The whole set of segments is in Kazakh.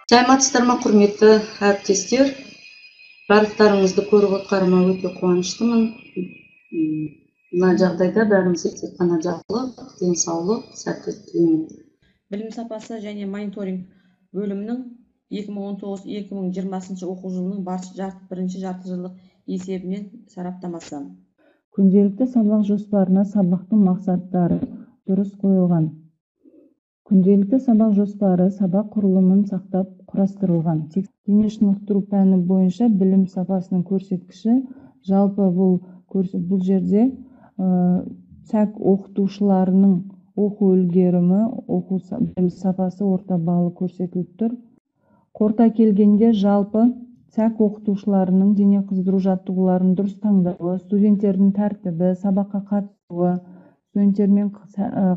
Саламатсыздарбы, құрметті әріптестер. Барлықтарыңызды көріп отқаныма өте қуаныштымын. Мына жағдайда бәрімізге тек қана жақсылық, денсаулық, сәттілік тілеймін. Білім сапасы және мониторинг бөлімінің 2019-2020 оқу жылының бірінші жарты жылдық есебінен сараптамасы. Күнделікті сабақ жоспарына сабақтың мақсаттары дұрыс қойылған. Күнделікті сабақ жоспары сабақ құрылымын сақтап құрастырылған. Дене шынықтыру пәні бойынша білім сапасының көрсеткіші жалпы бұл жерде САК оқытушыларының оқу үлгерімі, оқу білім сапасы орта баллы көрсетіліп тұр. Қорыта келгенде жалпы САК оқытушыларының дене қыздыру жаттығуларын дұрыс таңдауы, студенттердің тәртібі, сабаққа қатысуы, студенттермен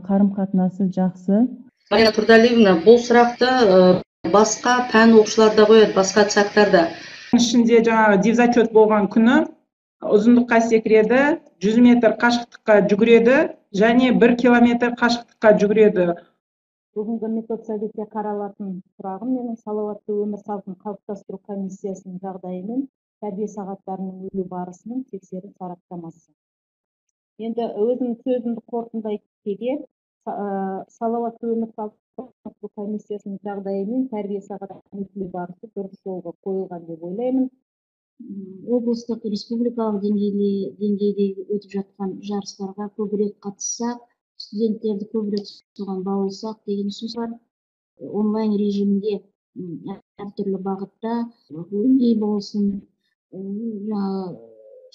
қарым-қатынасы жақсы. Марина Турдалиевна, бұл сұрақты басқа пән оқушылар да қояды, басқа САКтарда. Ішінде жаңағы дивзачет болған күні ұзындыққа секіреді, 100 метр қашықтыққа жүгіреді және 1 километр қашықтыққа жүгіреді. Бүгінгі метод советте қаралатын сұрағым менің салауатты өмір салтын қалыптастыру комиссиясының жағдайымен тәрбие сағаттарының өту барысының тексеру сараптамасы. Енді өзім сөзімді қорытындылай келе, салауатты өмір салтын қалыптастыру комиссиясының жағдайымен тәрбие сағаттарының өту барысы дұрыс жолға қойылған деп ойлаймын. Облыстық республикалық деңгейде өтіп жатқан жарыстарға көбірек қатыссақ, студенттерді көбірек соған баулысақ деген сөз бар. Онлайн режимде әртүрлі бағытта өнер болсын,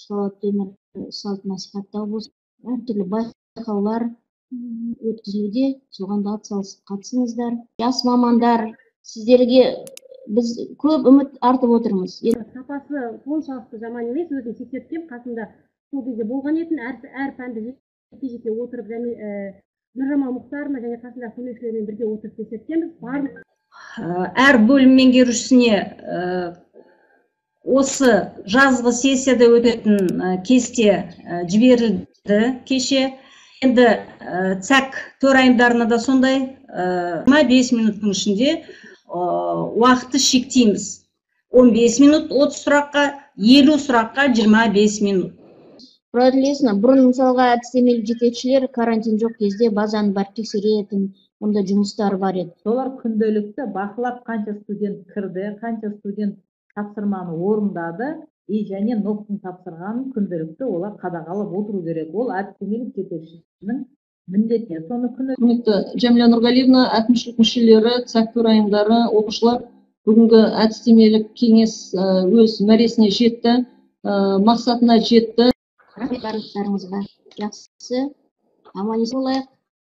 салауатты өмір салтын насихаттау болсын, әртүрлі байқаулар өткізілуде, соған да атсалысып қатысыңыздар. Жас мамандар, сіздерге біз көп үміт артып отырмыз. Сапасы соншалықты жаман емес, өзім тексерткем, қасында сол кезде болған етін, әр пәнді жеке отырып, және Нұржамал Мұхтарова және қасында көмекшілермен бірге отырып тексерткенбіз. Әр бөлім меңгерушісіне осы жазғы сессияда өтетін кесте жіберілді кеше. Енді САК төрайымдарына да сондай 5 минуттың ішінде уақытты шектейміз. 15 минут 30 сұраққа, 50 сұраққа 25 минут. Продлесна, бұрын мысалға әдістемелік жетекшілер карантин жоқ кезде базаны барып тексеретін, онда жұмыстар бар еді. Солар күнделікті бақылап, қанша студент кірді, қанша студент тапсырманы орындады, және ноқтың тапсырғанын күнделікті олар қадағалап отыру керек. Ол әдістемелік жетекшінің міндеті. Соны Құрметті Жәмила Нұрғалиевна, әкімшілік мүшелері, САК төрайымдары, оқушылар, бүгінгі әдістемелік кеңес өз мәресіне жетті, мақсатына жетті. Барлықтарыңызға жақсы, аман есен болайық.